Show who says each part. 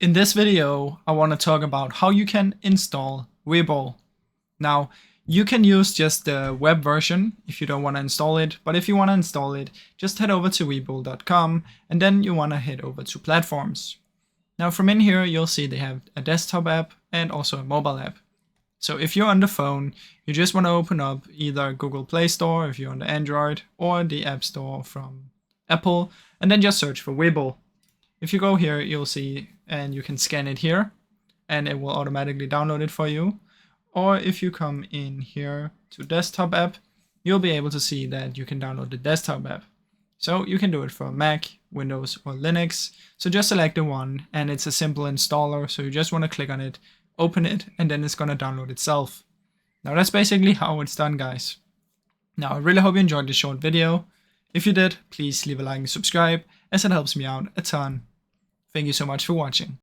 Speaker 1: In this video, I want to talk about how you can install Webull. Now, you can use just the web version if you don't want to install it, but if you want to install it, just head over to webull.com and then you want to head over to platforms. Now from in here, you'll see they have a desktop app and also a mobile app. So if you're on the phone, you just want to open up either Google Play Store if you're on the Android or the App Store from Apple, and then just search for Webull. If you go here, you'll see, and you can scan it here, and it will automatically download it for you. Or if you come in here to desktop app, you'll be able to see that you can download the desktop app. So you can do it for Mac, Windows, or Linux. So just select the one, and it's a simple installer. So you just want to click on it, open it, and then it's going to download itself. Now that's basically how it's done, guys. Now I really hope you enjoyed this short video. If you did, please leave a like and subscribe, as it helps me out a ton. Thank you so much for watching.